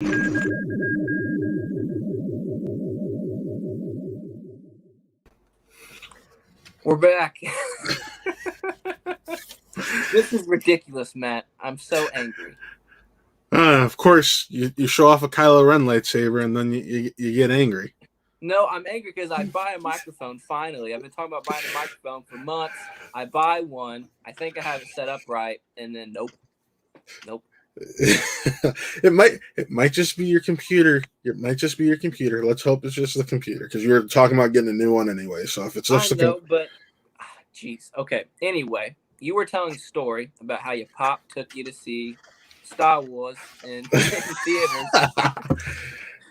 We're back. This is ridiculous, Matt. I'm so angry. Of course, you show off a Kylo Ren lightsaber and then you get angry. No, I'm angry because I buy a microphone finally. I've been talking about buying a microphone for months. I buy one. I think I have it set up right, and then nope. It might just be your computer. It might just be your computer. Let's hope it's just the computer, because you were talking about getting a new one anyway. So if it's just but jeez. Okay. Anyway, you were telling a story about how your pop took you to see Star Wars in theaters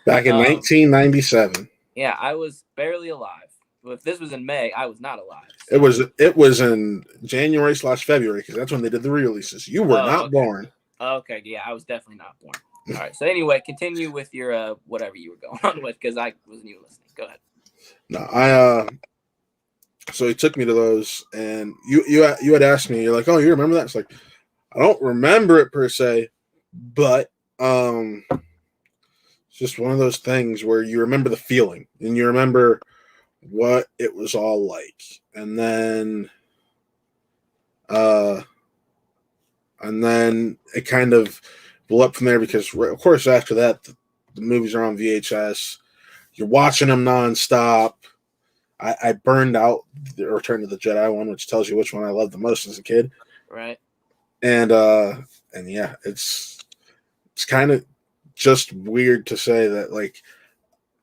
back in 1997. Yeah, I was barely alive. If this was in May, I was not alive. So. It was in January/February, because that's when they did the re-releases. You were not born. Okay, yeah, I was definitely not born. All right. So anyway, continue with your whatever you were going on with, because I wasn't even listening. Go ahead. No, so he took me to those, and you had asked me, you're like, oh, you remember that? It's like, I don't remember it per se, but it's just one of those things where you remember the feeling and you remember what it was all like, and then it kind of blew up from there, because of course after that the movies are on VHS. You're watching them nonstop. I burned out the Return of the Jedi one, which tells you which one I loved the most as a kid. Right. And yeah, it's kind of just weird to say that, like,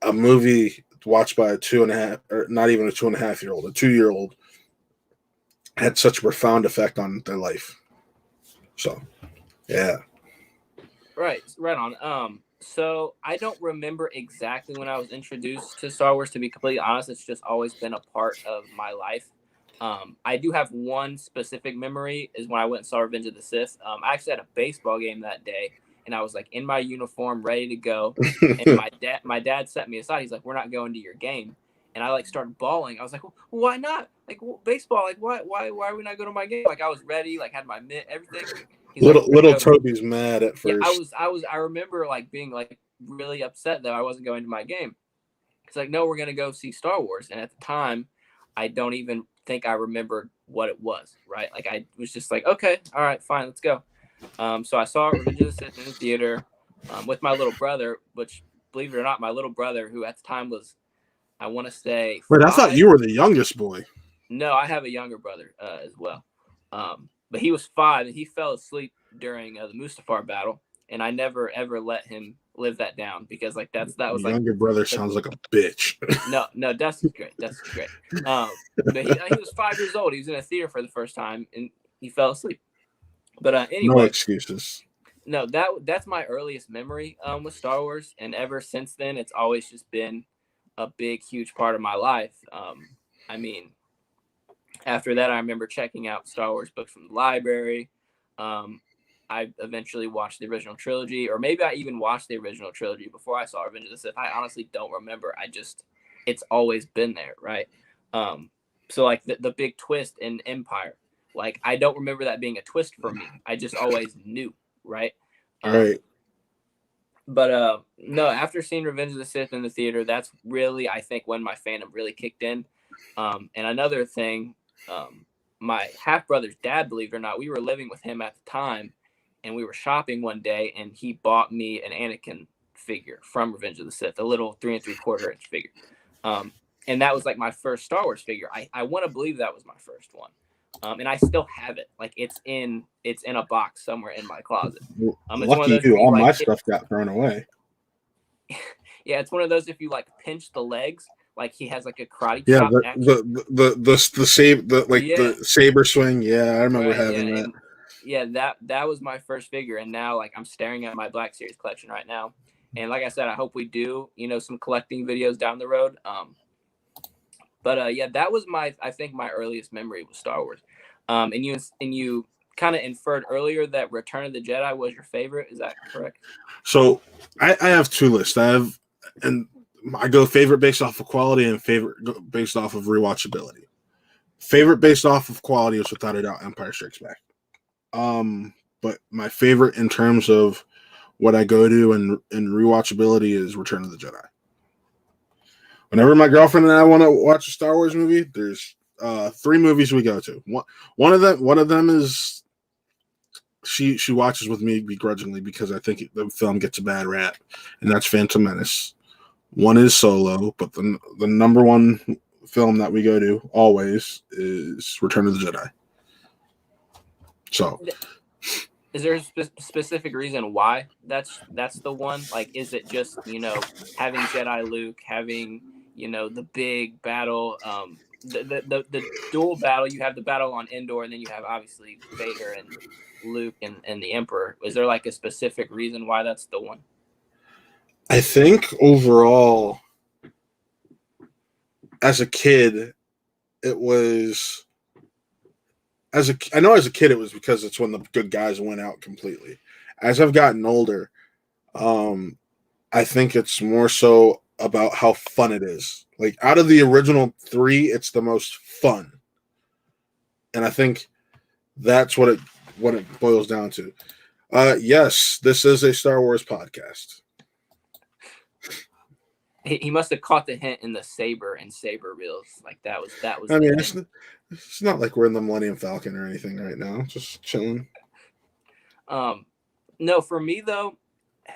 a movie watched by a 2.5, or not even a 2.5-year-old, a 2-year-old, had such a profound effect on their life. So, yeah. Right on. So I don't remember exactly when I was introduced to Star Wars, to be completely honest. It's just always been a part of my life. I do have one specific memory, is when I went and saw Revenge of the Sith. I actually had a baseball game that day, and I was like in my uniform, ready to go. And my dad set me aside. He's like, "We're not going to your game." And I like started bawling. I was like, well, "Why not? Like, baseball? Like, why are we not going to my game?" Like, I was ready, like had my mitt, everything. Little Toby's mad at first. Yeah, I remember like being like really upset that I wasn't going to my game. It's like, no, we're gonna go see Star Wars. And at the time, I don't even think I remembered what it was, right? Like, I was just like, okay, all right, fine, let's go. So I saw Revenge of the Sith in the theater with my little brother, which, believe it or not, my little brother, who at the time was, I want to say 5. Wait, I thought you were the youngest boy. No, I have a younger brother as well. But he was 5, and he fell asleep during the Mustafar battle, and I never ever let him live that down, because like that was like, younger brother sounds like a bitch. No, Dustin's great. But he was 5 years old. He was in a theater for the first time, and he fell asleep. But anyway, no excuses. No, that's my earliest memory with Star Wars, and ever since then, it's always just been a big, huge part of my life. I mean, after that, I remember checking out Star Wars books from the library. I eventually watched the original trilogy, or maybe I even watched the original trilogy before I saw Revenge of the Sith. I honestly don't remember. It's always been there, right? So like the big twist in Empire, like I don't remember that being a twist for me. I just always knew, right? Right. But no, after seeing Revenge of the Sith in the theater, that's really, I think, when my fandom really kicked in. And another thing, my half brother's dad, believe it or not, we were living with him at the time, and we were shopping one day, and he bought me an Anakin figure from Revenge of the Sith, a little 3 3/4 inch figure. And that was like my first Star Wars figure. I want to believe that was my first one. And I still have it. Like, it's in a box somewhere in my closet. Lucky you, all my stuff got thrown away. Yeah, it's one of those, if you like pinch the legs, like he has like a karate chop. Yeah, the saber swing. Yeah, I remember having that. Yeah, that was my first figure, and now like I'm staring at my Black Series collection right now. And like I said, I hope we do, some collecting videos down the road. But yeah, that was I think my earliest memory with Star Wars. And you kind of inferred earlier that Return of the Jedi was your favorite. Is that correct? So I have 2 lists. I go favorite based off of quality and favorite based off of rewatchability. Favorite based off of quality is without a doubt Empire Strikes Back. But my favorite in terms of what I go to in rewatchability is Return of the Jedi. Whenever my girlfriend and I want to watch a Star Wars movie, there's 3 movies we go to. One of them is she watches with me begrudgingly because I think the film gets a bad rap, and that's Phantom Menace. One is Solo, but the number one film that we go to always is Return of the Jedi. So, is there a specific reason why that's the one? Like, is it just, having Jedi Luke, having, the big battle, the dual battle? You have the battle on Endor, and then you have obviously Vader and Luke and the Emperor. Is there like a specific reason why that's the one? I think overall, as a kid, it was I know as a kid it was because it's when the good guys went out completely. As I've gotten older, I think it's more so about how fun it is. Like out of the original 3, it's the most fun, and I think that's what it boils down to. Yes, this is a Star Wars podcast. He must have caught the hint in the Saber and Saber reels. Like that was. I mean, it's not like we're in the Millennium Falcon or anything right now. Just chilling. No, for me though,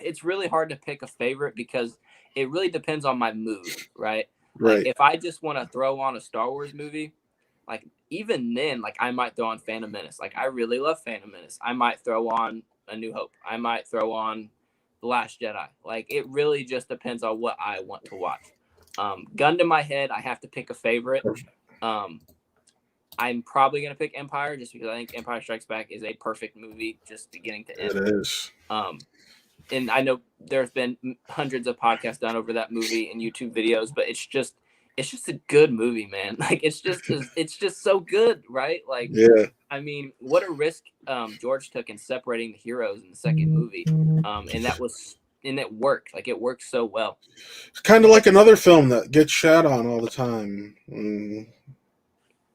it's really hard to pick a favorite because it really depends on my mood, right? Right. Like if I just want to throw on a Star Wars movie, like even then, like I might throw on Phantom Menace. Like I really love Phantom Menace. I might throw on A New Hope. I might throw on The Last Jedi. Like it really just depends on what I want to watch. Gun to my head, I have to pick a favorite. I'm probably gonna pick Empire just because I think Empire Strikes Back is a perfect movie, just beginning to end. It is. And I know there's been hundreds of podcasts done over that movie and YouTube videos, but it's just a good movie, man. Like it's just so good, right? Like, yeah. I mean, what a risk George took in separating the heroes in the second movie, and it worked. Like it worked so well. It's kind of like another film that gets shat on all the time.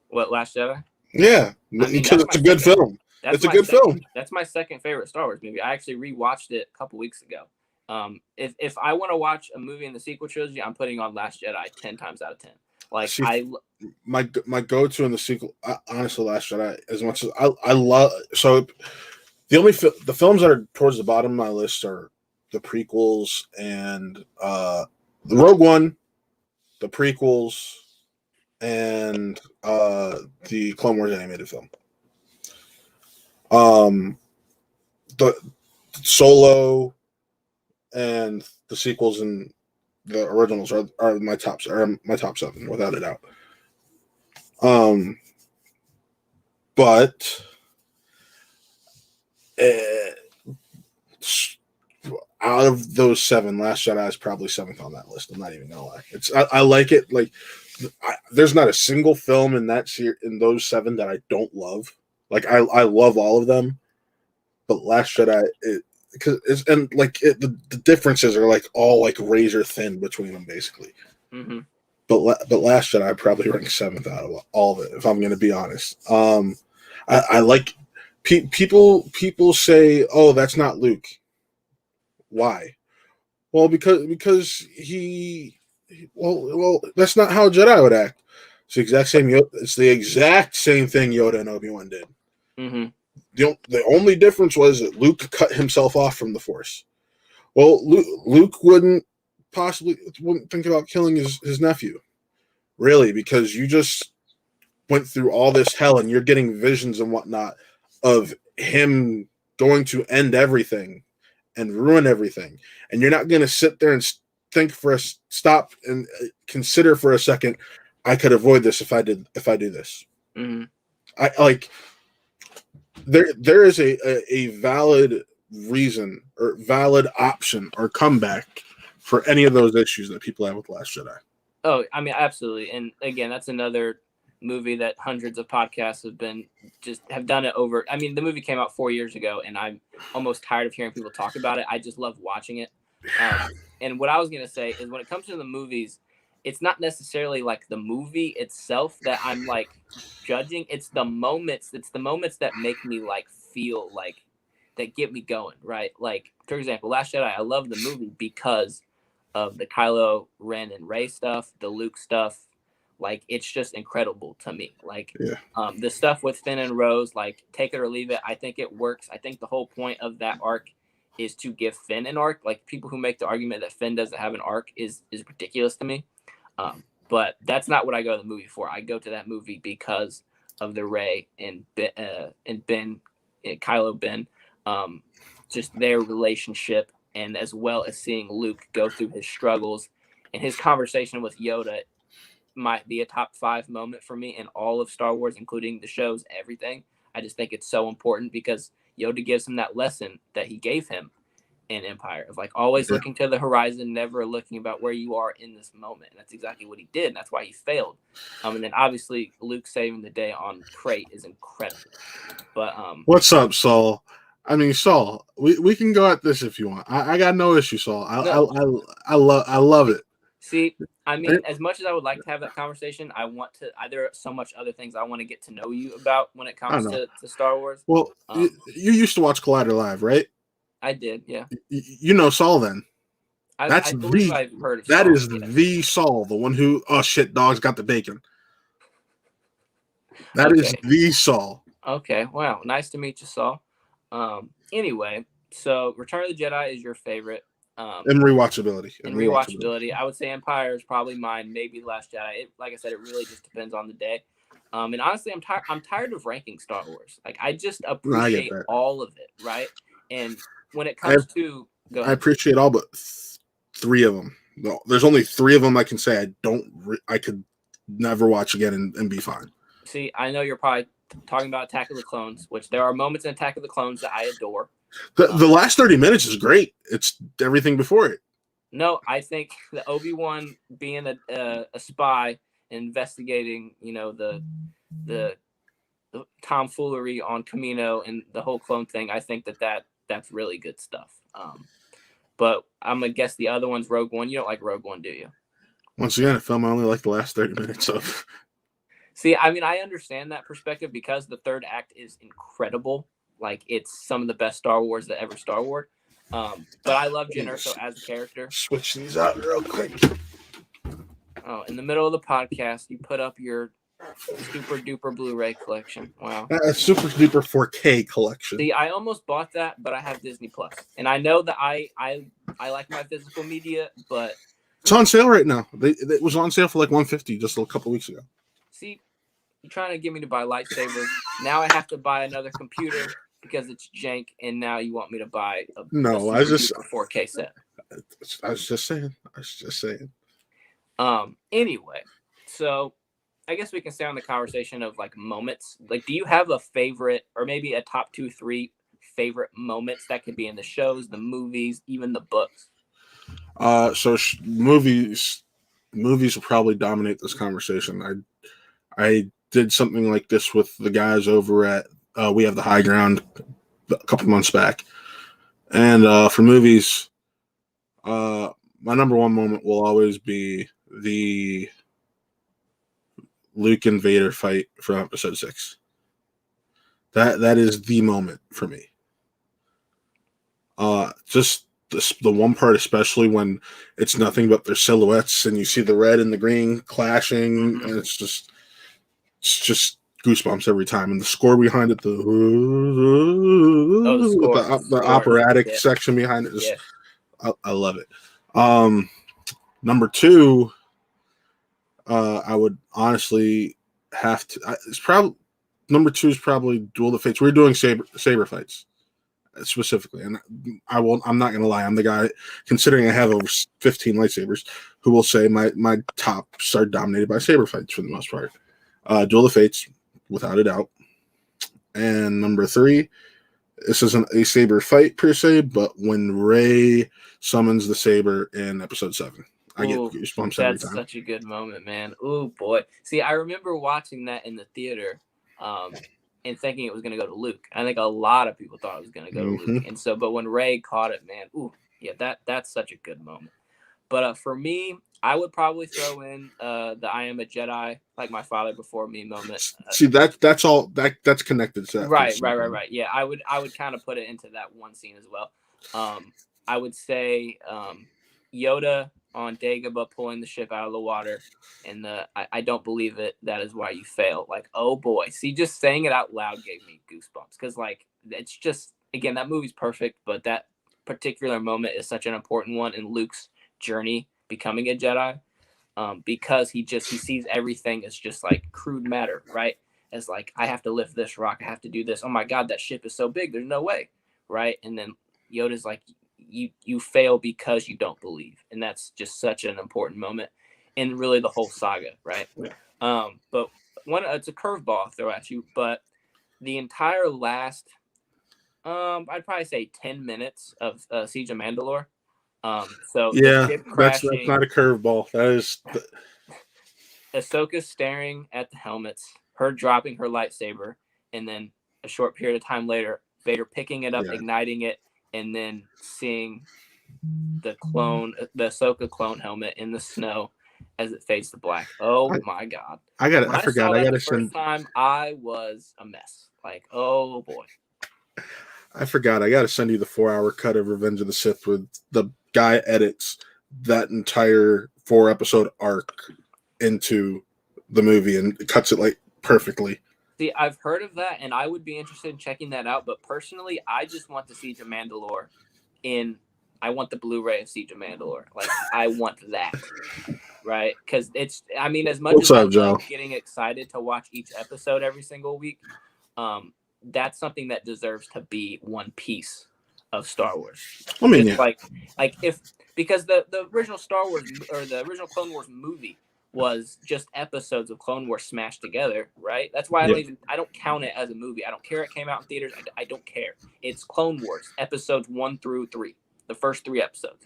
What, Last Jedi? Yeah, because it's a good film. It's a good film. That's my second favorite Star Wars movie. I actually rewatched it a couple weeks ago. If I want to watch a movie in the sequel trilogy, I'm putting on Last Jedi 10 times out of 10. Like my go-to in the sequel, honestly, Last Jedi. As much as I love, so the films that are towards the bottom of my list are the prequels and the Rogue One, the prequels, and the Clone Wars animated film. The Solo and the sequels and the originals are my top 7 without a doubt. But out of those 7, Last Jedi is probably 7th on that list. I'm not even gonna lie. I like it. Like there's not a single film in those 7 that I don't love. Like I love all of them, but Last Jedi, the differences are like all like razor thin between them basically. Mm-hmm. But Last Jedi I probably rank 7th out of all of it, if I'm going to be honest. I like people say, oh, that's not Luke. Why? Well, because well, that's not how Jedi would act. It's the exact same thing Yoda and Obi-Wan did. Mm-hmm. The only difference was that Luke cut himself off from the Force. Well, Luke wouldn't think about killing his nephew, really, because you just went through all this hell and you're getting visions and whatnot of him going to end everything and ruin everything, and you're not going to sit there and stop and consider for a second, I could avoid this if I do this. Mm-hmm. I like there is a valid reason or valid option or comeback for any of those issues that people have with Last Jedi. Oh, I mean, absolutely. And again, that's another movie that hundreds of podcasts have done it over. I mean, the movie came out 4 years ago, and I'm almost tired of hearing people talk about it. I just love watching it. And what I was going to say is when it comes to the movies, it's not necessarily like the movie itself that I'm like judging. It's the moments that make me like feel like that get me going, right? Like, for example, Last Jedi, I love the movie because of the Kylo Ren and Rey stuff, the Luke stuff. Like, it's just incredible to me. Like, Yeah. the stuff with Finn and Rose, like, take it or leave it. I think it works. I think the whole point of that arc is to give Finn an arc. Like, people who make the argument that Finn doesn't have an arc is ridiculous to me. But that's not what I go to the movie for. I go to that movie because of the Rey and Ben, Kylo Ben, just their relationship, and as well as seeing Luke go through his struggles and his conversation with Yoda might be a top 5 moment for me in all of Star Wars, including the shows, everything. I just think it's so important because Yoda gives him that lesson that he gave him in Empire of like always looking to the horizon, never looking about where you are in this moment. And that's exactly what he did. And that's why he failed. And then obviously Luke saving the day on Crate is incredible. But what's up, Saul? I mean, Saul, we can go at this if you want. I got no issue, Saul. I love it. See, I mean, as much as I would like to have that conversation, I want to. There are so much other things I want to get to know you about when it comes to Star Wars. Well, you used to watch Collider Live, right? I did, yeah. You know Saul then. I believe I've heard of that Saul, is the Saul, the one who shit, dogs got the bacon. That is the Saul. Okay, wow, nice to meet you, Saul. Anyway, so Return of the Jedi is your favorite. And rewatchability. I would say Empire is probably mine. Maybe The Last Jedi. Like I said, it really just depends on the day. And honestly, I'm tired of ranking Star Wars. Like, I just appreciate all of it, right? And when it comes to, I appreciate all but 3 of them. No, there's only 3 of them I can say I could never watch again and be fine. See, I know you're probably talking about Attack of the Clones, which there are moments in Attack of the Clones that I adore. The last 30 minutes is great. It's everything before it. No, I think the Obi-Wan being a spy investigating, the tomfoolery on Kamino and the whole clone thing, I think that's really good stuff. But I'm gonna guess the other one's Rogue One. You don't like Rogue One, do you? Once again, a film I only like the last 30 minutes of. See, I mean, I understand that perspective because the third act is incredible. Like, it's some of the best Star Wars that ever Star Wars. But I love Jyn Erso as a character. Switch these out real quick. Oh, in the middle of the podcast, you put up your super duper Blu-ray collection. Wow. Super duper 4K collection. See, I almost bought that, but I have Disney Plus, and I know that I like my physical media, but it's on sale right now. It was on sale for like $150 just a couple weeks ago. See, you're trying to get me to buy lightsabers. Now I have to buy another computer because it's jank, and now you want me to buy a 4K set. I was just saying. Anyway, so I guess we can stay on the conversation of like moments. Like, do you have a favorite, or maybe a top 2, 3 favorite moments that could be in the shows, the movies, even the books? So movies will probably dominate this conversation. I did something like this with the guys over at We Have the High Ground a couple months back, and for movies, my number 1 moment will always be the Luke and Vader fight from Episode 6. That is the moment for me. Just the one part, especially when it's nothing but their silhouettes, and you see the red and the green clashing, and it's just goosebumps every time. And the score behind it, the operatic section behind it, I love it. Number 2, I would honestly have to. It's probably number 2 is probably Duel of the Fates. We're doing saber fights specifically, and I'm not gonna lie. I'm the guy, considering I have over 15 lightsabers, who will say my tops are dominated by saber fights for the most part. Duel of Fates, without a doubt. And number 3, this isn't a saber fight per se, but when Rey summons the saber in Episode 7. I get goosebumps every time. That's such a good moment, man. Oh, boy. See, I remember watching that in the theater and thinking it was going to go to Luke. I think a lot of people thought it was going to go to Luke. And so, but when Rey caught it, man, that's such a good moment. But for me, I would probably throw in the "I am a Jedi, like my father before me" moment. See, that's all that's connected to that. Right. Yeah, I would kind of put it into that one scene as well. I would say Yoda on Dagobah pulling the ship out of the water, and I don't believe it. That is why you fail. Like, oh boy, see, just saying it out loud gave me goosebumps because like it's just again that movie's perfect, but that particular moment is such an important one in Luke's journey becoming a Jedi. Because he sees everything as just like crude matter, right? As like I have to lift this rock, I have to do this. Oh my God, that ship is so big. There's no way, right? And then Yoda's like, you fail because you don't believe, and that's just such an important moment in really the whole saga, right? But it's a curveball I'll throw at you, but the entire last, I'd probably say 10 minutes of Siege of Mandalore. So the Yeah, ship that's crashing, not a curveball. That is. Ahsoka staring at the helmets, her dropping her lightsaber, and then a short period of time later, Vader picking it up, Yeah. igniting it, and then seeing the Ahsoka clone helmet in the snow as it fades to black. Oh my God. When I forgot. saw I that gotta the first send. time, I was a mess. Like, oh boy. I forgot. I gotta send you the 4-hour cut of Revenge of the Sith where the guy edits that entire 4-episode arc into the movie and cuts it like perfectly. See, I've heard of that, and I would be interested in checking that out. But personally, I just want the Siege of Mandalore I want the Blu-ray of Siege of Mandalore. Like, I want that, right? Because I mean, as much What's as I up, Joe? love getting excited to watch each episode every single week, that's something that deserves to be one piece of Star Wars. I mean, Just yeah. because the original Star Wars or the original Clone Wars movie was just episodes of Clone Wars smashed together, right? That's why I don't count it as a movie. I don't care it came out in theaters. I don't care. It's Clone Wars episodes 1 through 3, the first 3 episodes.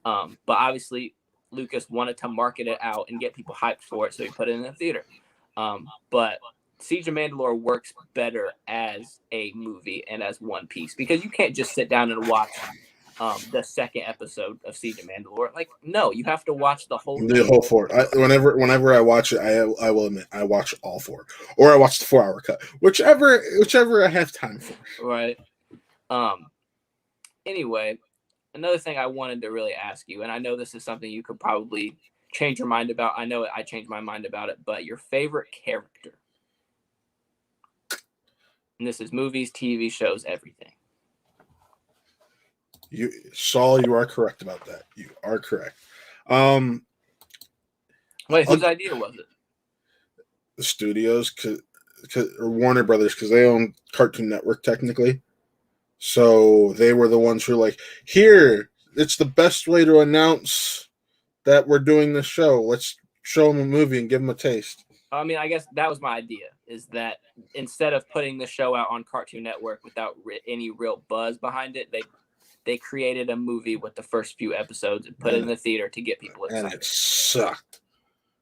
But obviously Lucas wanted to market it out and get people hyped for it, so he put it in the theater. But Siege of Mandalore works better as a movie and as one piece because you can't just sit down and watch the second episode of Siege of Mandalore. Like, no, you have to watch the whole thing. The whole 4. Whenever I watch it, I will admit I watch all 4, or I watch the 4-hour cut, whichever I have time for. Right. Anyway, another thing I wanted to really ask you, and I know this is something you could probably change your mind about. I know I changed my mind about it, but your favorite character. And this is movies, TV shows, everything. Saul, you are correct about that. You are correct. Wait, whose idea was it? The studios, or Warner Brothers, because they own Cartoon Network technically. So they were the ones who were like, "Here, it's the best way to announce that we're doing this show. Let's show them a movie and give them a taste." I mean, I guess that was my idea, is that instead of putting the show out on Cartoon Network without any real buzz behind it, they created a movie with the first few episodes and put it in the theater to get people excited. And it sucked.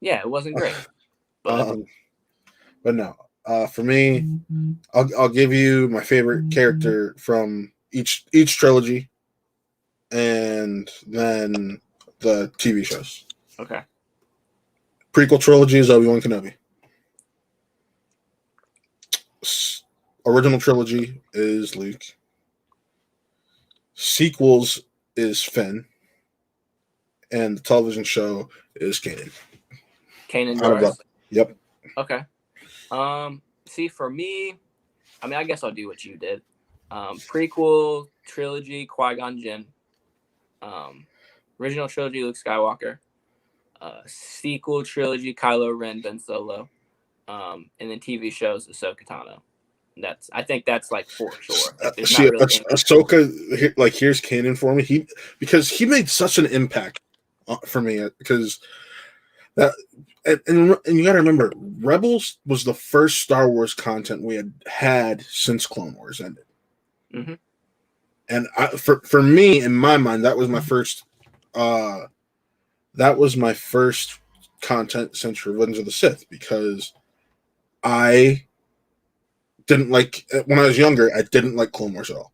Yeah, it wasn't great. But no, for me, I'll give you my favorite character from each trilogy, and then the TV shows. Okay. Prequel trilogy is Obi-Wan Kenobi. Original trilogy is Luke. Sequels is Finn. And the television show is Kanan. Kanan Jarrus? Yep. Okay. See, for me, I mean, I guess I'll do what you did. Prequel trilogy, Qui-Gon Jinn. Original trilogy, Luke Skywalker. Sequel trilogy, Kylo Ren, Ben Solo. And then TV shows, Ahsoka Tano. I think that's like for sure. See, Ahsoka, like, here's Kanan for me. Because he made such an impact for me, because that and you got to remember, Rebels was the first Star Wars content we had since Clone Wars ended. Mm-hmm. And for me, in my mind, that was my first. That was my first content since Revenge of the Sith, because I didn't like, when I was younger, I didn't like Clone Wars at all.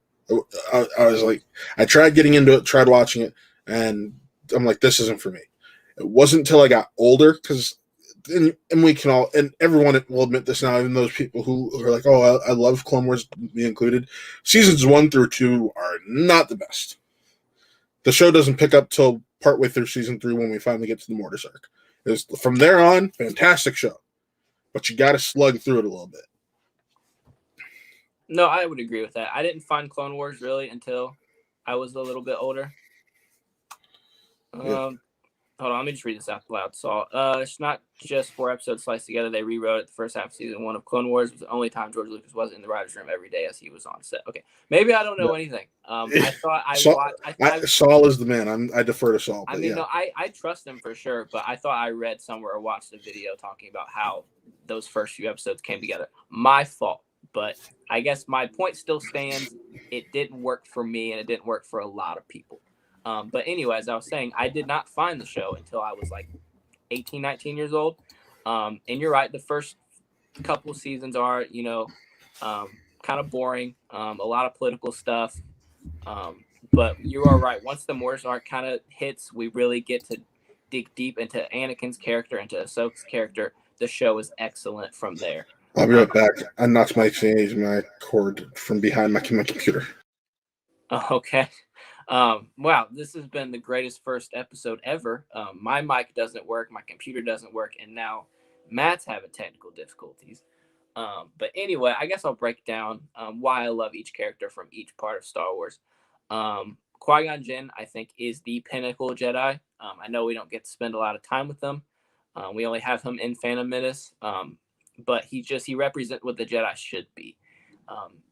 I was like, I tried getting into it, tried watching it, and I'm like, this isn't for me. It wasn't until I got older, because and we can all, and everyone will admit this now, even those people who are like, oh, I love Clone Wars, me included. Seasons 1 through 2 are not the best. The show doesn't pick up till partway through season 3 when we finally get to the Mortis arc. From there on, fantastic show, but you got to slug through it a little bit. No, I would agree with that. I didn't find Clone Wars really until I was a little bit older. Yeah. Hold on, let me just read this out loud. So, it's not just 4 episodes sliced together. They rewrote it. The first half of season 1 of Clone Wars was the only time George Lucas wasn't in the writer's room every day as he was on set. Okay, maybe I don't know anything. I thought I watched. Saul is the man. I defer to Saul. I mean, no, I trust him for sure, but I thought I read somewhere or watched a video talking about how those first few episodes came together. My fault, but I guess my point still stands. It didn't work for me, and it didn't work for a lot of people. But anyway, as I was saying, I did not find the show until I was like 18, 19 years old. And you're right. The first couple of seasons are, kind of boring. A lot of political stuff. But you are right. Once the Mortis arc kind of hits, we really get to dig deep into Anakin's character, into Ahsoka's character. The show is excellent from there. I'll be right back. I knocked my cord from behind my computer. Okay. Wow, this has been the greatest first episode ever. My mic doesn't work, my computer doesn't work, and now Matt's having technical difficulties. But anyway, I guess I'll break down why I love each character from each part of Star Wars. Qui-Gon Jinn, I think, is the pinnacle Jedi. I know we don't get to spend a lot of time with them. We only have him in Phantom Menace, but he represents what the Jedi should be.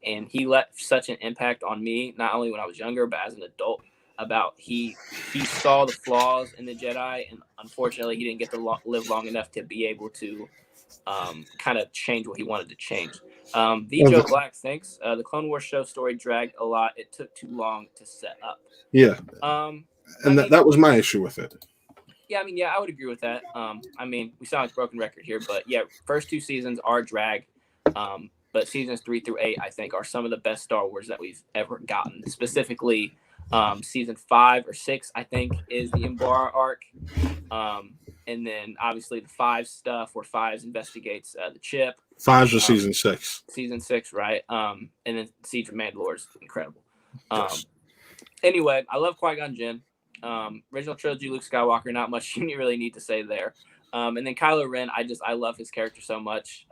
And he left such an impact on me, not only when I was younger, but as an adult, about he saw the flaws in the Jedi, and unfortunately he didn't get to live long enough to be able to kind of change what he wanted to change. Joe Black thinks the Clone Wars show story dragged a lot. It took too long to set up. Yeah. That was my issue with it. Yeah, I would agree with that. We sound like a broken record here, but yeah, first 2 seasons are drag. But seasons 3 through 8, I think, are some of the best Star Wars that we've ever gotten. Specifically, season 5 or 6, I think, is the Umbara arc. And then, obviously, the 5 stuff where 5 investigates the chip. 5 was season 6. Season 6, right? And then Siege of Mandalore is incredible. Anyway, I love Qui-Gon Jinn. Original trilogy, Luke Skywalker, not much you really need to say there. And then Kylo Ren, I love his character so much.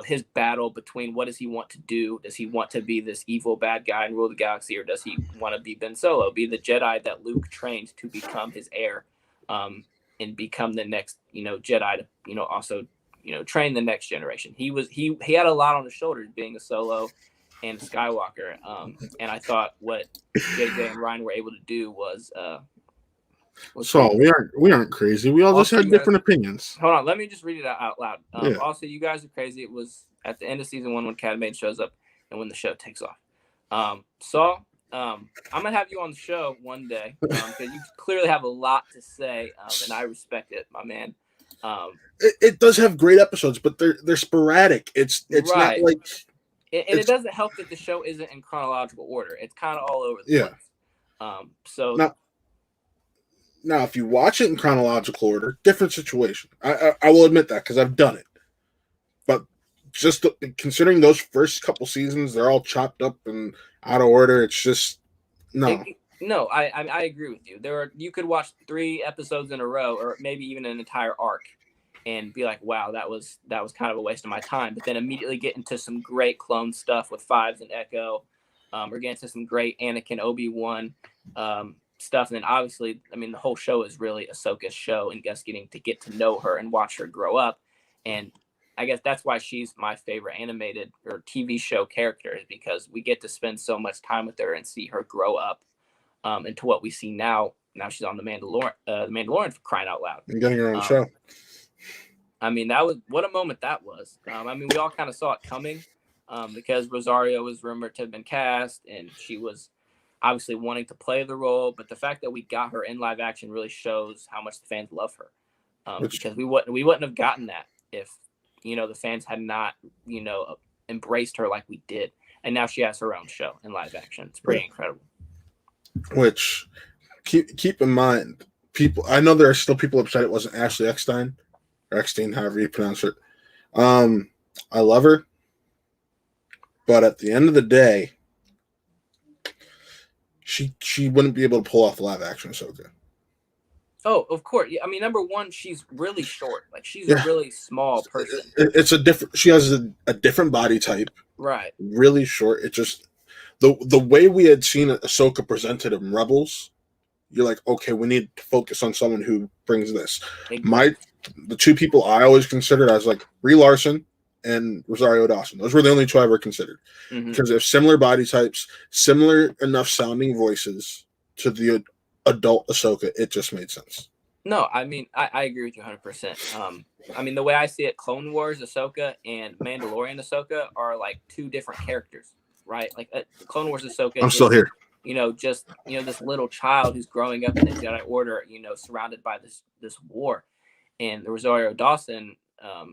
His battle between what does he want to do? Does he want to be this evil bad guy and rule the galaxy, or does he want to be Ben Solo, be the Jedi that Luke trained to become his heir, and become the next, Jedi to, also, train the next generation. He had a lot on his shoulders being a Solo and a Skywalker. And I thought what JJ and Ryan were able to do was So we aren't crazy. We all just had different opinions. Hold on, let me just read it out loud. Also, you guys are crazy. It was at the end of season 1 when Cat Maid shows up and when the show takes off. I'm gonna have you on the show one day because you clearly have a lot to say, and I respect it, my man. It does have great episodes, but they're sporadic. It's right. Not like, and it doesn't help that the show isn't in chronological order. It's kind of all over the place. Now, if you watch it in chronological order, different situation. I will admit that because I've done it. But just considering those first couple seasons, they're all chopped up and out of order. It's just no. I agree with you. You could watch 3 episodes in a row, or maybe even an entire arc, and be like, "Wow, that was kind of a waste of my time." But then immediately get into some great clone stuff with Fives and Echo, or get into some great Anakin, Obi-Wan stuff. And then obviously, the whole show is really Ahsoka's show, and just getting to get to know her and watch her grow up. And I guess that's why she's my favorite animated or TV show character, is because we get to spend so much time with her and see her grow up into what we see now. Now she's on the Mandalorian, for crying out loud. And getting her own show. That was, what a moment that was. We all kind of saw it coming because Rosario was rumored to have been cast, and she was obviously wanting to play the role. But the fact that we got her in live action really shows how much the fans love her, because we wouldn't have gotten that if the fans had not embraced her like we did. And now she has her own show in live action. It's pretty incredible. Which keep in mind, people. I know there are still people upset it wasn't Ashley Eckstein or Eckstein, however you pronounce it. I love her, but at the end of the day, she wouldn't be able to pull off live action Ahsoka. Oh, of course. Yeah, I mean, number one, she's really short. Like, she's a Yeah, really small person. it's a different. She has a different body type. Right. Really short. It just the way we had seen Ahsoka presented in Rebels. You're like, okay, we need to focus on someone who brings this. Exactly. The two people I always considered, I was like Brie Larson and Rosario Dawson. Those were the only two I ever considered because they have similar body types, similar enough sounding voices to the adult Ahsoka. It just made sense. No, I mean, I agree with you 100%. I mean, the way I see it, Clone Wars Ahsoka and Mandalorian Ahsoka are like two different characters, right? Like Clone Wars Ahsoka I'm is, still here. just this little child who's growing up in the Jedi Order, surrounded by this war, and the Rosario Dawson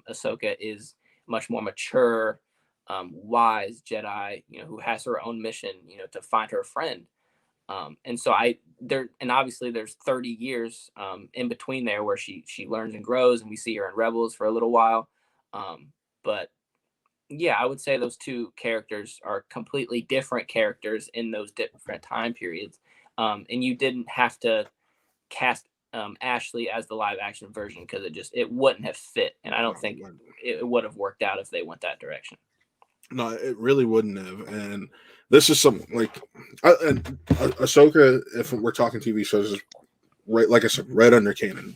Ahsoka is much more mature, wise Jedi, who has her own mission, to find her friend. And so and obviously there's 30 years in between there where she learns and grows, and we see her in Rebels for a little while. But yeah, I would say those two characters are completely different characters in those different time periods. And you didn't have to cast Ashley as the live action version because it wouldn't have fit. And I don't think it would have worked out if they went that direction. No, it really wouldn't have. And this is something like Ahsoka, if we're talking TV shows, is right, like I said, right under canon.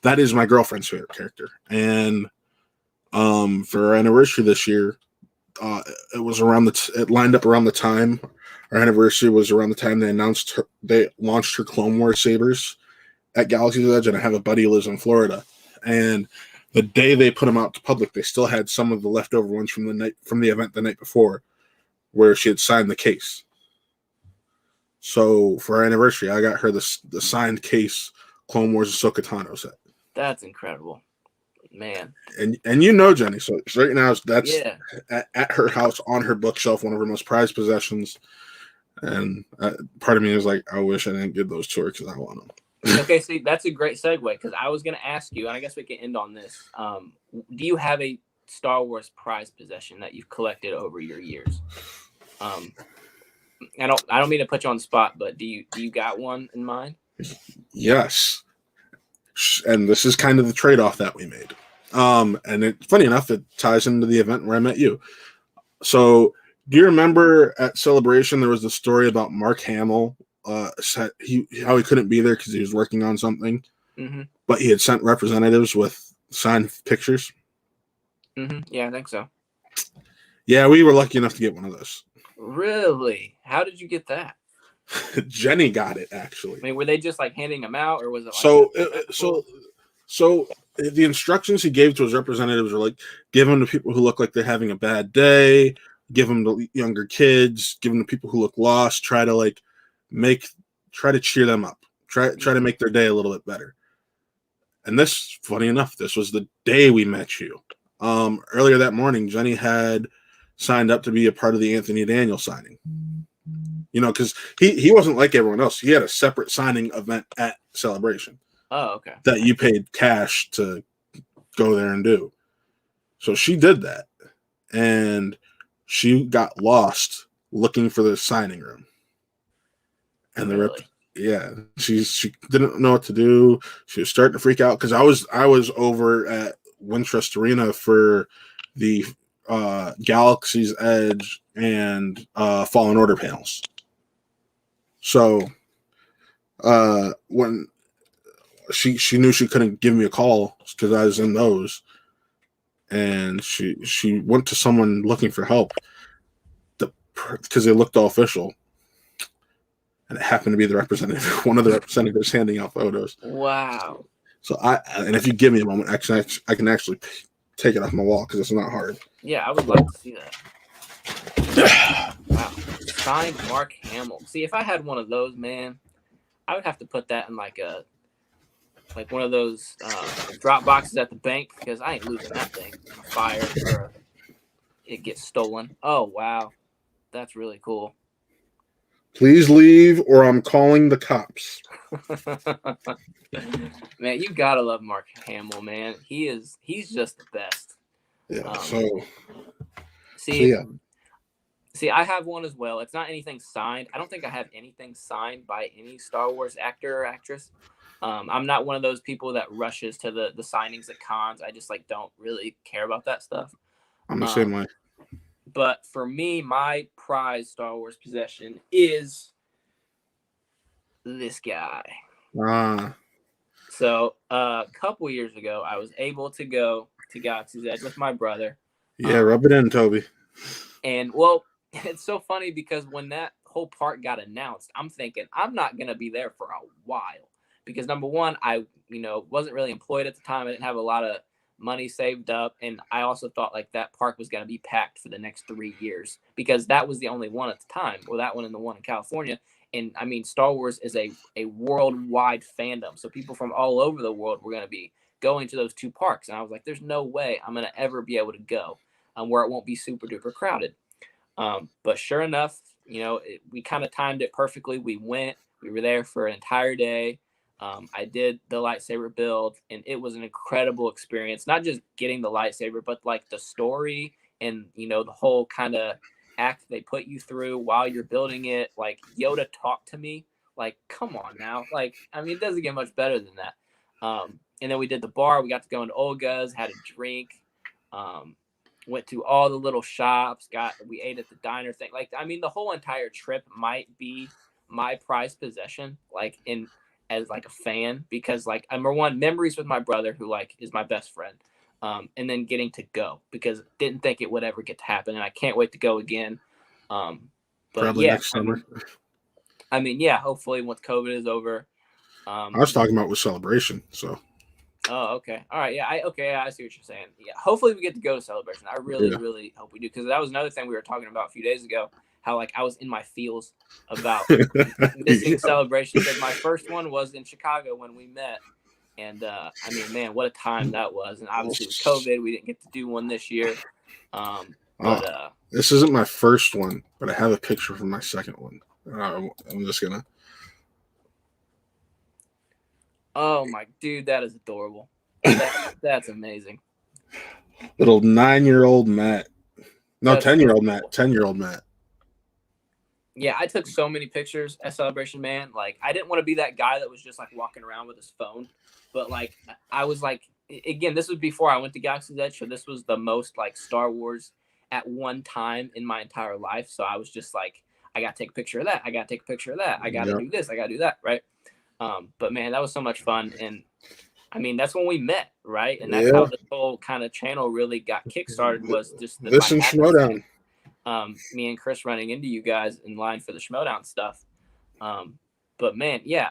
That is my girlfriend's favorite character. And for our anniversary this year, it was it lined up around the time our anniversary was around the time they launched her Clone Wars sabers at Galaxy's Edge, and I have a buddy who lives in Florida, and the day they put them out to public, they still had some of the leftover ones from the event the night before, where she had signed the case. So for our anniversary, I got her the signed case Clone Wars Ahsoka Tano set. That's incredible, man. And Jenny, so right now that's at her house on her bookshelf, one of her most prized possessions. And part of me is like, I wish I didn't give those to her because I want them. Okay, see, that's a great segue because I was going to ask you, and I guess we can end on this. Do you have a Star Wars prized possession that you've collected over your years? I don't mean to put you on the spot, but do you got one in mind? Yes, and this is kind of the trade-off that we made. And funny enough, it ties into the event where I met you. So, do you remember at Celebration there was the story about Mark Hamill? How he couldn't be there because he was working on something, but he had sent representatives with signed pictures. Yeah, I think so. Yeah, we were lucky enough to get one of those. Really? How did you get that? Jenny got it, actually. I mean, were they just like handing them out, or was it like so the instructions he gave to his representatives were like, give them to people who look like they're having a bad day, give them to younger kids, give them to people who look lost, try to cheer them up, try to make their day a little bit better. And this, funny enough, this was the day we met you. Earlier that morning, Jenny had signed up to be a part of the Anthony Daniels signing. Because he wasn't like everyone else. He had a separate signing event at Celebration. Oh, okay. That you paid cash to go there and do. So she did that, and she got lost looking for the signing room. And she didn't know what to do. She was starting to freak out because I was over at Wintrust Arena for the Galaxy's Edge and Fallen Order panels. So when she knew she couldn't give me a call because I was in those, and she went to someone looking for help because they looked all official. And it happened to be the representative, one of the representatives handing out photos. Wow. So and if you give me a moment, I can actually take it off my wall because it's not hard. Yeah, I would like to see that. Wow. Signed Mark Hamill. See, if I had one of those, man, I would have to put that in like one of those drop boxes at the bank because I ain't losing that thing in a fire or it gets stolen. Oh, wow. That's really cool. Please leave, or I'm calling the cops. Man, you gotta love Mark Hamill, man. He's just the best. Yeah. Um, So see, yeah, see, I have one as well. It's not anything signed. I don't think I have anything signed by any Star Wars actor or actress. I'm not one of those people that rushes to the signings at cons. I just like don't really care about that stuff. I'm the same Um, way. but for me, my prized Star Wars possession is this guy. Ah, So a couple years ago, I was able to go to Galaxy's Edge with my brother. yeah, Um, rub it in, Toby. and well, it's so funny because when that whole park got announced, I'm thinking I'm not gonna be there for a while because number one, I wasn't really employed at the time. I didn't have a lot of money saved up, and I also thought like that park was gonna be packed for the next 3 years because that was the only one at the time. Well, that one and the one in California. And I mean, Star Wars is a worldwide fandom, so people from all over the world were gonna be going to those two parks, and I was like, "There's no way I'm gonna ever be able to go." Where it won't be super duper crowded. But sure enough, we kind of timed it perfectly. We went, we were there for an entire day. I did the lightsaber build, and it was an incredible experience. Not just getting the lightsaber, but like the story and the whole kind of act they put you through while you're building it. Like Yoda talked to me. Like, come on now. Like, I mean, it doesn't get much better than that. And then we did the bar. We got to go into Olga's, had a drink. Um, Went to all the little shops, we ate at the diner thing. Like, I mean, the whole entire trip might be my prized possession, like in as like a fan, because like number one, memories with my brother, who like is my best friend. And then getting to go because didn't think it would ever get to happen, and I can't wait to go again. But Probably yeah, next summer. yeah, hopefully once COVID is over. I was talking about with Celebration. So Oh, okay. All right. Yeah. I see what you're saying. Yeah. Hopefully we get to go to Celebration. I really, yeah, really hope we do because that was another thing we were talking about a few days ago. How like I was in my feels about missing yeah. Celebration because my first one was in Chicago when we met, and I mean, man, what a time that was. And obviously with COVID, we didn't get to do one this year. Oh, But this isn't my first one, but I have a picture from my second one. I'm just gonna. oh my dude, that is adorable. That's amazing. Little 9-year-old Matt. No, That's 10-year-old so Matt. cool. 10-year-old Matt. Yeah, I took so many pictures at Celebration, man. Like, I didn't want to be that guy that was just like walking around with his phone, but like, I was like, again, this was before I went to Galaxy's Edge, so this was the most like Star Wars at one time in my entire life. So I was just like, I got to take a picture of that. I got to take a picture of that. I got to Yep. do this. I got to do that. Right. But man, that was so much fun. And I mean, that's when we met, right? And that's Yeah. how this whole kind of channel really got kickstarted was just This by and happenstance. Schmodown. Me and Chris running into you guys in line for the Schmodown stuff. But man, yeah,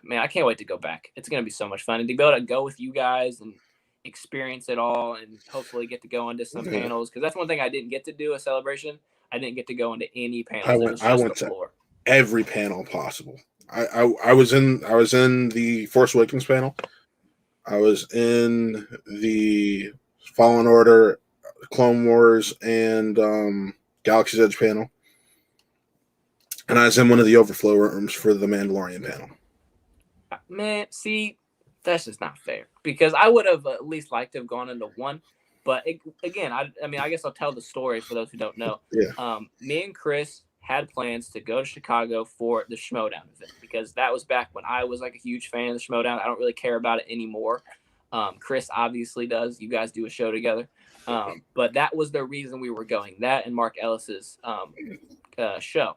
man, I can't wait to go back. It's gonna be so much fun and to be able to go with you guys and experience it all, and hopefully get to go into some Yeah. panels because that's one thing I didn't get to do a Celebration. I didn't get to go into any I panels. It went. was I just the went to floor. every panel possible. I was in the Force Awakens panel. I was in the Fallen Order, Clone Wars, and Galaxy's Edge panel, and I was in one of the overflow rooms for the Mandalorian panel. Man, see, that's just not fair because I would have at least liked to have gone into one. But again, I mean, I guess I'll tell the story for those who don't know. Yeah. Me and Chris had plans to go to Chicago for the Schmodown event because that was back when I was like a huge fan of the Schmodown. I don't really care about it anymore. Chris obviously does. You guys do a show together. But that was the reason we were going. That and Mark Ellis's show.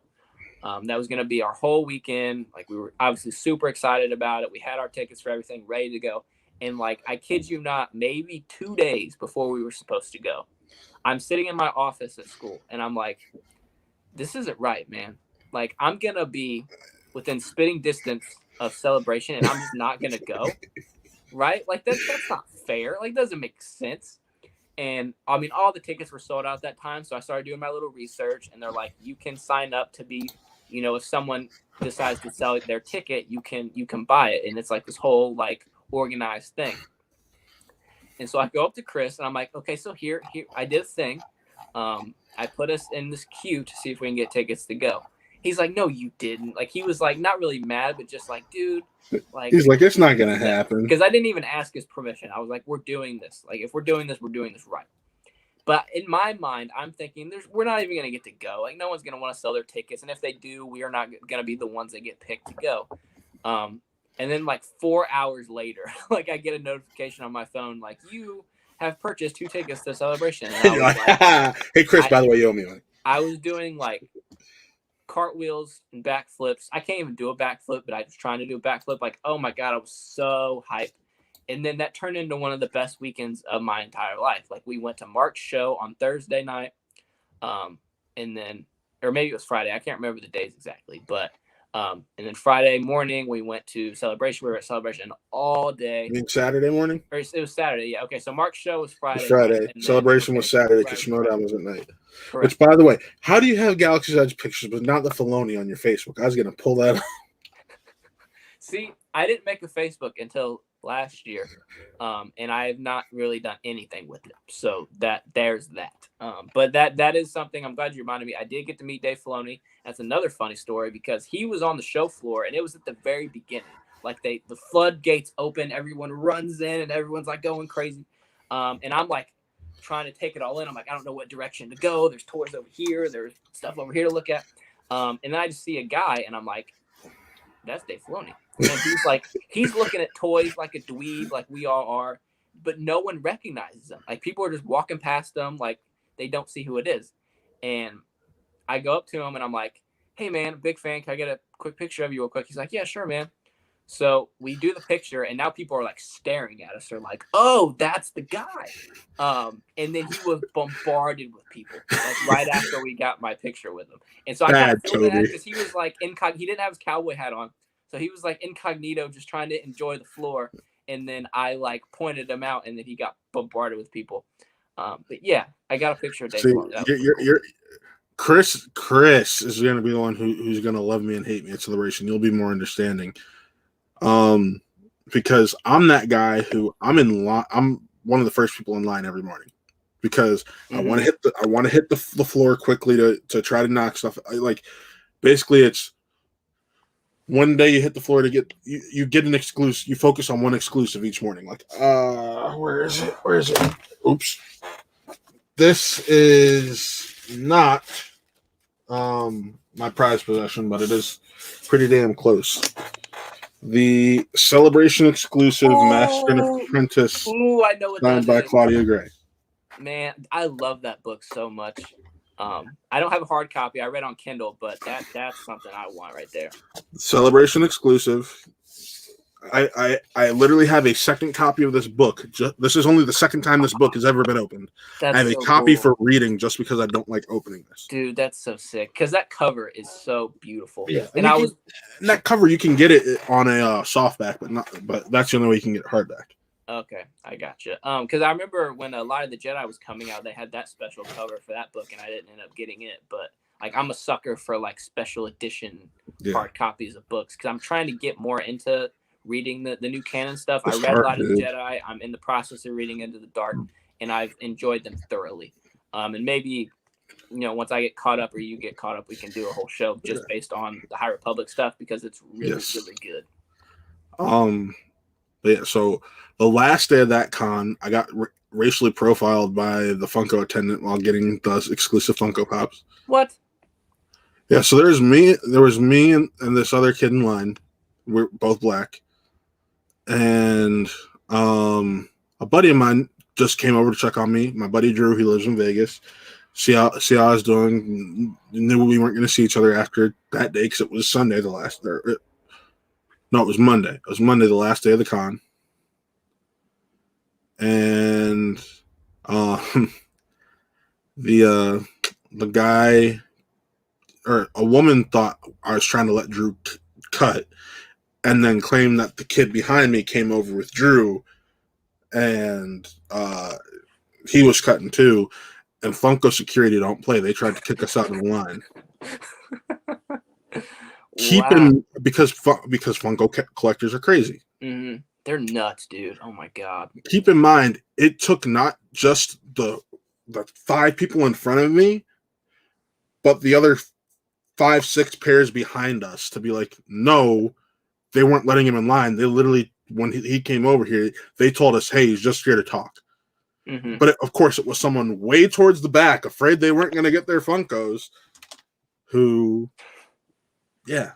That was going to be our whole weekend. Like, we were obviously super excited about it. We had our tickets for everything ready to go. And like, I kid you not, maybe 2 days before we were supposed to go, I'm sitting in my office at school and I'm like, this isn't right, man. Like, I'm going to be within spitting distance of Celebration and I'm just not going to go. Right? Like, that's not fair. Like, doesn't make sense. And I mean, all the tickets were sold out at that time. So I started doing my little research and they're like, you can sign up to be, if someone decides to sell their ticket, you can buy it. And it's like this whole like organized thing. And so I go up to Chris and I'm like, okay, so here I did a thing. I put us in this queue to see if we can get tickets to go. He's like, no, you didn't. Like, he was like, not really mad, but just like, dude, like, He's like, it's not gonna happen. Because I didn't even ask his permission. I was like, we're doing this. Like, if we're doing this, we're doing this right. But in my mind, I'm thinking we're not even gonna get to go. Like, no one's gonna want to sell their tickets, and if they do, we are not gonna be the ones that get picked to go. And then like 4 hours later, like I get a notification on my phone, like you have purchased 2 tickets to Celebration. And I was like, hey Chris, by the way, you owe me money. I was doing like cartwheels and backflips. I can't even do a backflip, but I was trying to do a backflip. Like, oh my God, I was so hyped. And then that turned into one of the best weekends of my entire life. Like, we went to Mark's show on Thursday night. And then, or maybe it was Friday. I can't remember the days exactly, but and then Friday morning we went to Celebration. We were at Celebration all day. You mean Saturday morning? Or it was Saturday, yeah. Okay, so Mark's show was Friday. Friday. Celebration was Saturday because Schmodown was at night. Correct. Which, by the way, how do you have Galaxy's Edge pictures but not the Filoni on your Facebook? I was gonna pull that up. See, I didn't make a Facebook until last year, and I have not really done anything with it. So there's that. But that is something. I'm glad you reminded me. I did get to meet Dave Filoni. That's another funny story because he was on the show floor, and it was at the very beginning. Like, the floodgates open, everyone runs in, and everyone's like going crazy. And I'm like trying to take it all in. I'm like, I don't know what direction to go. There's toys over here. There's stuff over here to look at. And then I just see a guy, and I'm like, that's Dave Filoni. And he's like, he's looking at toys like a dweeb, like we all are, but no one recognizes him. Like, people are just walking past them, like they don't see who it is. And I go up to him and I'm like, hey man, big fan. Can I get a quick picture of you real quick? He's like, yeah, sure, man. So we do the picture, and now people are like staring at us. They're like, oh, that's the guy. And then he was bombarded with people like right after we got my picture with him. And so I kind of feel bad because he was like he didn't have his cowboy hat on. So he was like incognito, just trying to enjoy the floor. And then I like pointed him out, and then he got bombarded with people. But yeah, I got a picture of Dave. You're Chris is going to be the one who's going to love me and hate me at Celebration. You'll be more understanding. Because I'm that guy who I'm one of the first people in line every morning because I want to hit the floor quickly to try to knock stuff. Like, basically it's one day you hit the floor to get you get an exclusive. You focus on one exclusive each morning. Like, where is it? Oops. This is not my prized possession, but it is pretty damn close. The Celebration exclusive Master and Apprentice I know what signed by Claudia Gray. Man, I love that book so much. I don't have a hard copy. I read on Kindle, but that's something I want right there. Celebration exclusive. I literally have a second copy of this book. This is only the second time this book has ever been opened. I have a copy for reading just because I don't like opening this. Dude, that's so sick. Because that cover is so beautiful. Yeah, and that cover you can get it on a softback, but that's the only way you can get it hardback. Okay, I gotcha. Because I remember when Light of the Jedi was coming out, they had that special cover for that book, and I didn't end up getting it. But like, I'm a sucker for like special edition hard copies of books because I'm trying to get more into reading the new canon stuff. I read Light of the Jedi. I'm in the process of reading Into the Dark, and I've enjoyed them thoroughly. And maybe, once I get caught up or you get caught up, we can do a whole show just based on the High Republic stuff because it's really, really good. Yeah, so the last day of that con, I got racially profiled by the Funko attendant while getting the exclusive Funko Pops. What? Yeah, so there was me and this other kid in line. We're both black. And a buddy of mine just came over to check on me. My buddy Drew, he lives in Vegas. See how I was doing. Knew we weren't going to see each other after that day because it was Sunday, it was Monday. It was Monday, the last day of the con. And the guy or a woman thought I was trying to let Drew cut, and then claimed that the kid behind me came over with Drew, and he was cutting too. And Funko security don't play. They tried to kick us out of the line. Because Funko collectors are crazy. Mm-hmm. They're nuts, dude. Oh my god. Keep in mind, it took not just the the 5 people in front of me, but the other 5, 6 pairs behind us to be like, no, they weren't letting him in line. They literally, when he came over here, they told us, hey, he's just here to talk. Mm-hmm. But of course, it was someone way towards the back, afraid they weren't going to get their Funkos, who, yeah.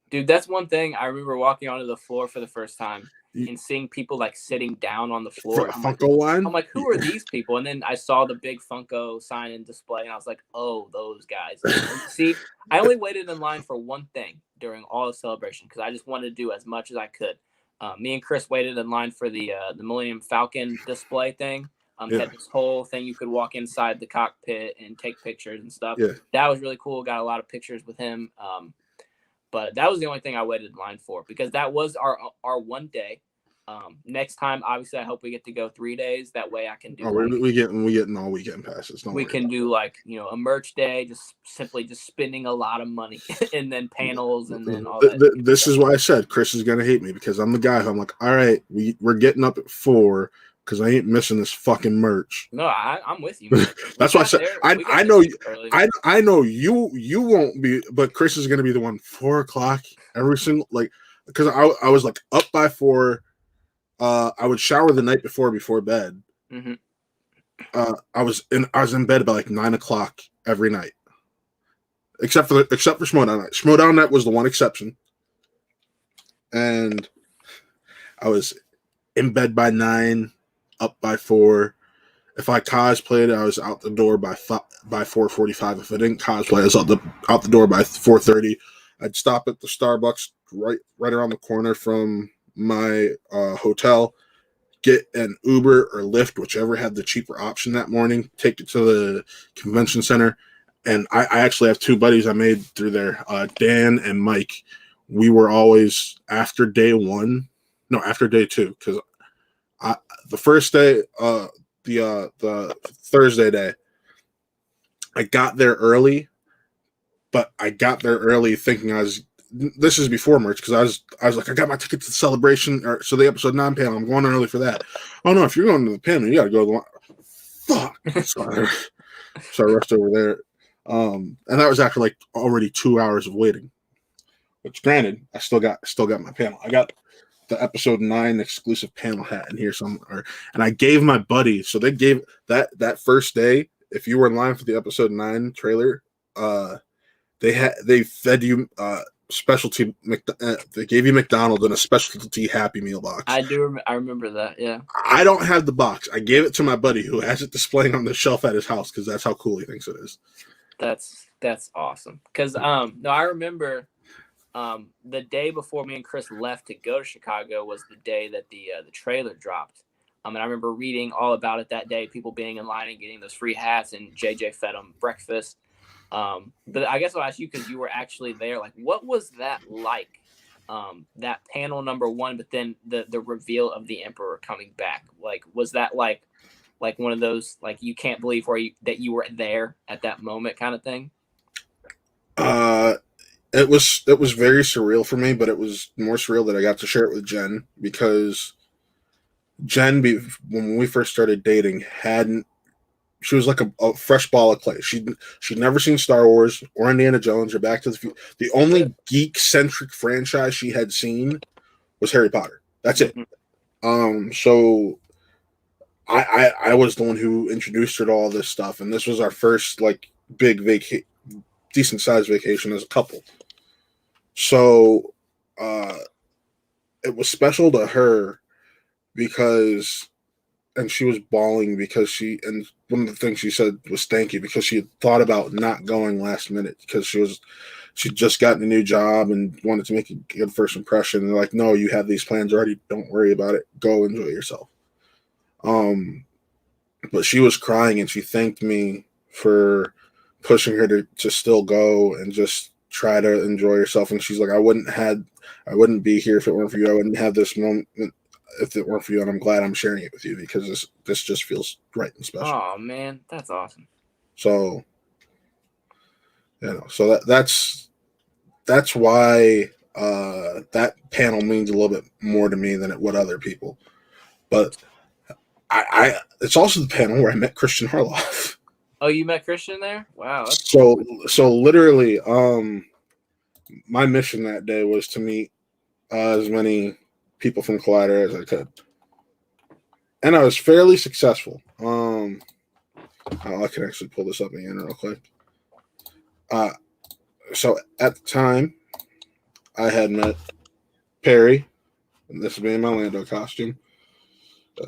Dude, that's one thing. I remember walking onto the floor for the first time You, and seeing people like sitting down on the for floor. a Funko line? I'm like, who are these people? And then I saw the big Funko sign and display, and I was like, oh, those guys. And see, I only waited in line for one thing during all the celebration because I just wanted to do as much as I could. Me and Chris waited in line for the Millennium Falcon display thing. Had this whole thing you could walk inside the cockpit and take pictures and stuff. Yeah. That was really cool. Got a lot of pictures with him. But that was the only thing I waited in line for because that was our one day. Next time, obviously, I hope we get to go 3 days. That way, I can do. We getting all weekend passes. We can do a merch day, just simply spending a lot of money, and then panels, and then all that. This is why I said Chris is gonna hate me because I'm the guy who I'm like, all right, we're getting up at 4 because I ain't missing this fucking merch. No, I'm with you. That's why I said I know you won't be, but Chris is gonna be the one 4 o'clock every single because I was like up by 4. I would shower the night before bed. Mm-hmm. I was in bed by like 9 o'clock every night, except for Schmoedown night. Schmoedown night was the one exception, and I was in bed by 9, up by 4. If I cosplayed, I was out the door by 4:45. If I didn't cosplay, I was out the door by 4:30. I'd stop at the Starbucks right around the corner from my hotel, get an Uber or Lyft, whichever had the cheaper option that morning, take it to the convention center. And I actually have 2 buddies I made through there, Dan and Mike. We were always after day 2, because the first day, the Thursday day, I got there early, but I got there early thinking this is before merch because I was like, I got my ticket to the celebration so the episode 9 panel. I'm going early for that. Oh no, if you're going to the panel, you got to go to the one. Fuck. So I rushed over there, and that was after like already 2 hours of waiting. Which, granted, I still got my panel. I got the episode 9 exclusive panel hat in here somewhere, and I gave my buddy. So they gave that first day. If you were in line for the episode 9 trailer, they fed you specialty. They gave you McDonald's and a specialty Happy Meal box. I remember that. Yeah. I don't have the box. I gave it to my buddy who has it displaying on the shelf at his house because that's how cool he thinks it is. That's awesome. Because no, I remember the day before me and Chris left to go to Chicago was the day that the trailer dropped. And I remember reading all about it that day. People being in line and getting those free hats, and JJ fed them breakfast. But I guess I'll ask you because you were actually there. Like, what was that like? That panel number 1, but then the reveal of the Emperor coming back. Like, was that like one of those like you can't believe that you were there at that moment kind of thing? It was very surreal for me, but it was more surreal that I got to share it with Jen because Jen, when we first started dating, she was like a fresh ball of clay. She'd never seen Star Wars or Indiana Jones or Back to the Future. The only geek-centric franchise she had seen was Harry Potter. That's it. So I was the one who introduced her to all this stuff, and this was our first like big decent sized vacation as a couple. So it was special to her because, and she was bawling because and one of the things she said was thank you because she had thought about not going last minute because she'd just gotten a new job and wanted to make a good first impression. And they're like, no, you have these plans already. Don't worry about it. Go enjoy yourself. But she was crying and she thanked me for pushing her to still go and just try to enjoy herself. And she's like, I wouldn't be here if it weren't for you. I wouldn't have this moment if it weren't for you. And I'm glad I'm sharing it with you because this just feels right and special. Oh man, that's awesome. So, so that's why that panel means a little bit more to me than it would other people. But it's also the panel where I met Christian Harloff. Oh, you met Christian there? Wow, that's So cool. so literally, my mission that day was to meet as many people from Collider as I could, and I was fairly successful. I can actually pull this up again real quick. Uh, so at the time, I had met Perry, and this is me in my Lando costume.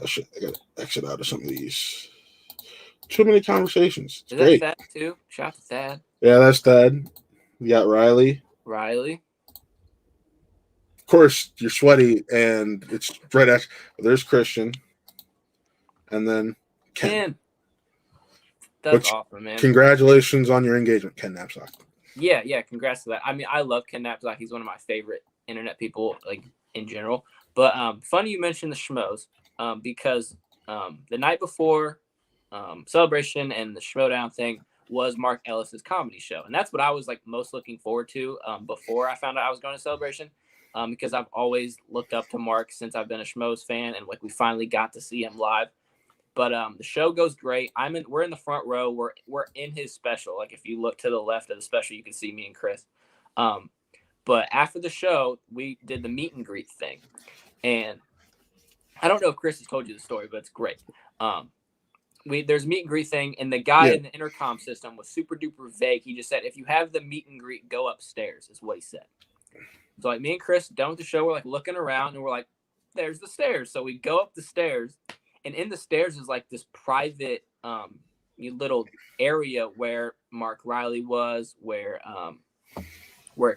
Shit, I got to exit out of some of these. Too many conversations. It's Is that great. Thad too? Shout out to Thad. Yeah, that's Thad. You got Riley. Riley. Of course, you're sweaty, and it's right at. There's Christian, and then Ken. Ken. That's Which, awesome, man. congratulations on your engagement, Ken Knapsack. Yeah, congrats to that. I mean, I love Ken Knapsack. He's one of my favorite internet people, like in general. But funny you mentioned the schmoes, because the night before Celebration and the Schmodown thing was Mark Ellis's comedy show, and that's what I was like most looking forward to before I found out I was going to Celebration, because I've always looked up to Mark since I've been a Schmoes fan, and like we finally got to see him live. But the show goes great. We're in the front row. We're in his special. Like if you look to the left of the special, you can see me and Chris. But after the show, we did the meet and greet thing, and I don't know if Chris has told you the story, but it's great. There's a meet and greet thing, and the guy in the intercom system was super duper vague. He just said, "If you have the meet and greet, go upstairs," is what he said. So like me and Chris done with the show, we're like looking around, and we're like, "There's the stairs." So we go up the stairs. And in the stairs is like this private little area where Mark Riley was, where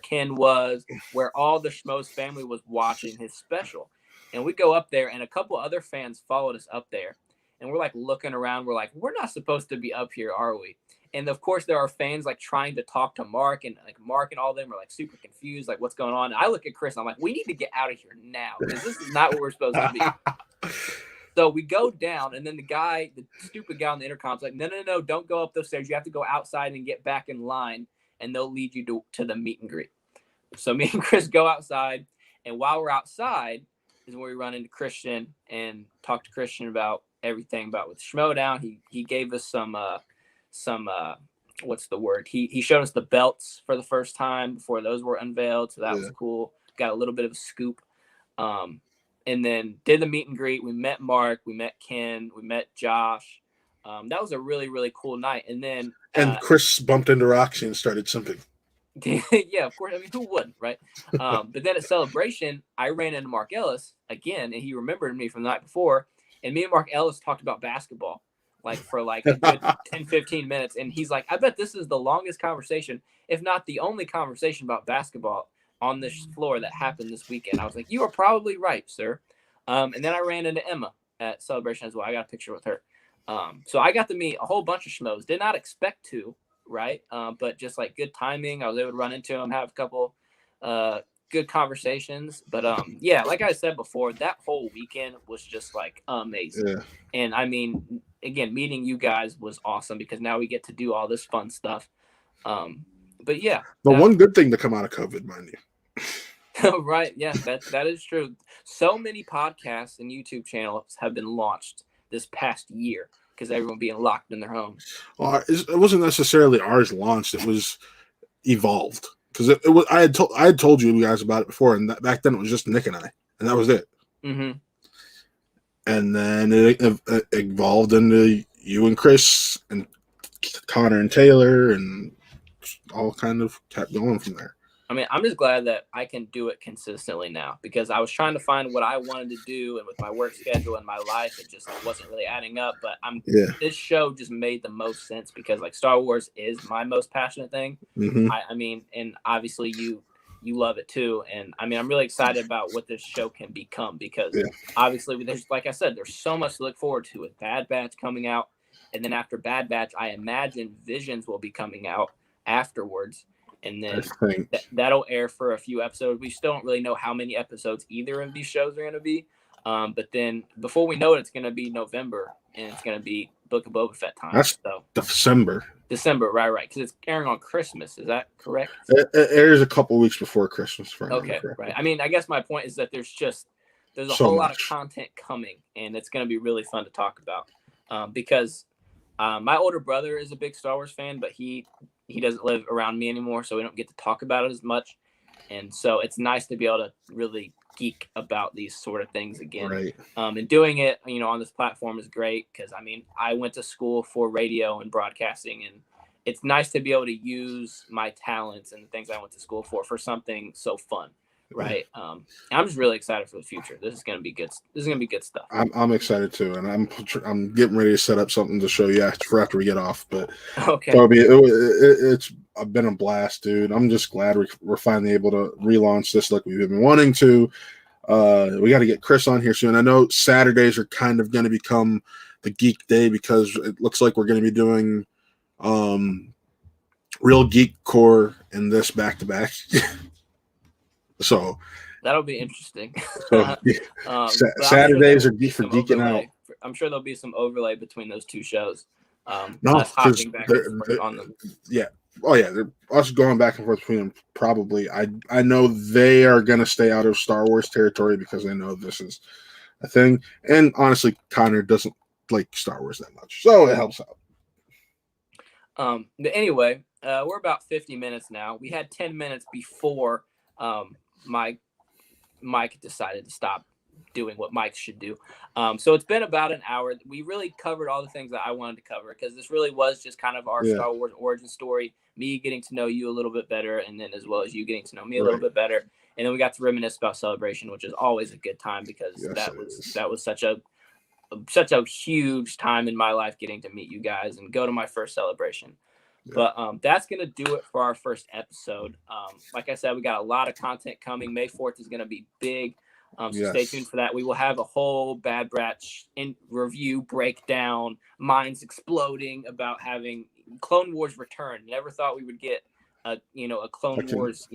Ken was, where all the Schmoes family was watching his special. And we go up there, and a couple other fans followed us up there. And we're like looking around. We're like, we're not supposed to be up here, are we? And of course, there are fans like trying to talk to Mark, and like Mark and all of them are like super confused, like what's going on. And I look at Chris, and I'm like, we need to get out of here now because this is not what we're supposed to be. So we go down, and then the stupid guy on the intercom's like, no, don't go up those stairs. You have to go outside and get back in line, and they'll lead you to the meet and greet. So me and Chris go outside, and while we're outside is when we run into Christian and talk to Christian about everything about with Schmodown. He gave us some what's the word? He showed us the belts for the first time before those were unveiled, so that was cool. Got a little bit of a scoop. And then did the meet and greet. We met Mark, we met Ken, we met Josh. That was a really, really cool night. And then Chris bumped into Roxy and started simping. Yeah, of course. I mean, who wouldn't, right? But then at Celebration, I ran into Mark Ellis again, and he remembered me from the night before. And me and Mark Ellis talked about basketball like for like a good 10, 15 minutes. And he's like, I bet this is the longest conversation, if not the only conversation about basketball on this floor that happened this weekend. I was like, you are probably right, sir. And then I ran into Emma at Celebration as well. I got a picture with her. So I got to meet a whole bunch of schmoes. Did not expect to, right? But just like good timing. I was able to run into them, have a couple good conversations. But yeah, like I said before, that whole weekend was just like amazing. Yeah. And I mean, again, meeting you guys was awesome because now we get to do all this fun stuff. But yeah. The one good thing to come out of COVID, mind you. Right. Yeah, that is true. So many podcasts and YouTube channels have been launched this past year because everyone being locked in their homes. Well, it wasn't necessarily ours launched; it was evolved because it was. I had told you guys about it before, and back then it was just Nick and I, and that was it. Mm-hmm. And then it evolved into you and Chris and Connor and Taylor, and all kind of kept going from there. I mean, I'm just glad that I can do it consistently now because I was trying to find what I wanted to do, and with my work schedule and my life, it just wasn't really adding up. But this show just made the most sense because like Star Wars is my most passionate thing. Mm-hmm. I mean, and obviously you love it too. And I mean, I'm really excited about what this show can become because obviously there's, like I said, there's so much to look forward to with Bad Batch coming out. And then after Bad Batch, I imagine Visions will be coming out afterwards. And then that'll air for a few episodes. We still don't really know how many episodes either of these shows are going to be. But then before we know it, it's going to be November, and it's going to be Book of Boba Fett time. That's December, right. Because it's airing on Christmas. Is that correct? It airs a couple weeks before Christmas. Okay, right. I mean, I guess my point is that there's a whole lot of content coming, and it's going to be really fun to talk about because My older brother is a big Star Wars fan, but he doesn't live around me anymore, so we don't get to talk about it as much. And so it's nice to be able to really geek about these sort of things again. Right. And doing it, on this platform is great because, I went to school for radio and broadcasting, and it's nice to be able to use my talents and the things I went to school for something so fun. Right. I'm just really excited for the future. This is going to be good. This is going to be good stuff. I'm excited too, and I'm getting ready to set up something to show you after we get off. But Okay. Toby, it's been a blast, dude. I'm just glad we're finally able to relaunch this like we've been wanting to. We got to get Chris on here soon. I know Saturdays are kind of going to become the geek day because it looks like we're going to be doing Real Geek Core and this back to back. So that'll be interesting. Saturdays are for geeking overlay. out. I'm sure there'll be some overlay between those two shows. No, hopping back and forth on them. Yeah. Oh yeah, they're us going back and forth between them. Probably, I know they are going to stay out of Star Wars territory because they know this is a thing. And honestly, Connor doesn't like Star Wars that much, so it helps out. But anyway, we're about 50 minutes now. We had 10 minutes before Mike decided to stop doing what Mike should do. So it's been about an hour. We really covered all the things that I wanted to cover because this really was just kind of our Star Wars origin story, me getting to know you a little bit better, and then as well as you getting to know me a little bit better. And then we got to reminisce about Celebration, which is always a good time because that was such a huge time in my life getting to meet you guys and go to my first Celebration. But that's going to do it for our first episode. Like I said, we got a lot of content coming. May 4th is going to be big. So stay tuned for that. We will have a whole Bad Batch review breakdown, minds exploding about having Clone Wars return. Never thought we would get a Clone Wars,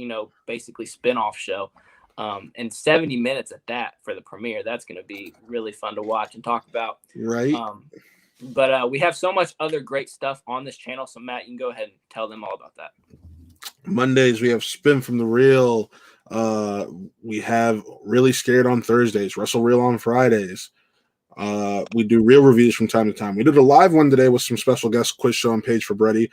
basically spinoff show. And 70 minutes at that for the premiere. That's going to be really fun to watch and talk about. Right. But we have so much other great stuff on this channel. So Matt, you can go ahead and tell them all about that. Mondays, we have Spin from the Reel. We have Really Scared on Thursdays, Wrestle Reel on Fridays. We do real reviews from time to time. We did a live one today with some special guest quiz show on Page for Brady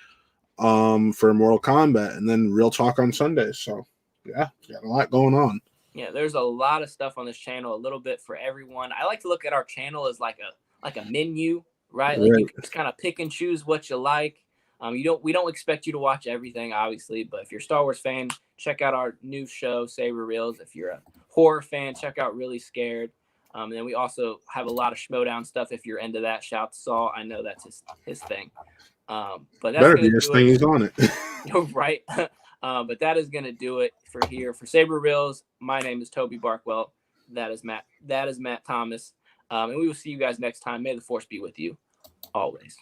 for Mortal Kombat, and then Real Talk on Sundays. So yeah, got a lot going on. Yeah, there's a lot of stuff on this channel, a little bit for everyone. I like to look at our channel as like a menu, right? Like you can just kind of pick and choose what you like. We don't expect you to watch everything, obviously, but if you're a Star Wars fan, check out our new show, Saber Reels. If you're a horror fan, check out Really Scared. And then we also have a lot of Schmodown stuff. If you're into that, shout to Saul. I know that's his thing. But that's better be his thing. He's on it, right? But that is going to do it for Saber Reels. My name is Toby Barkwell. That is Matt. That is Matt Thomas. And we will see you guys next time. May the Force be with you always.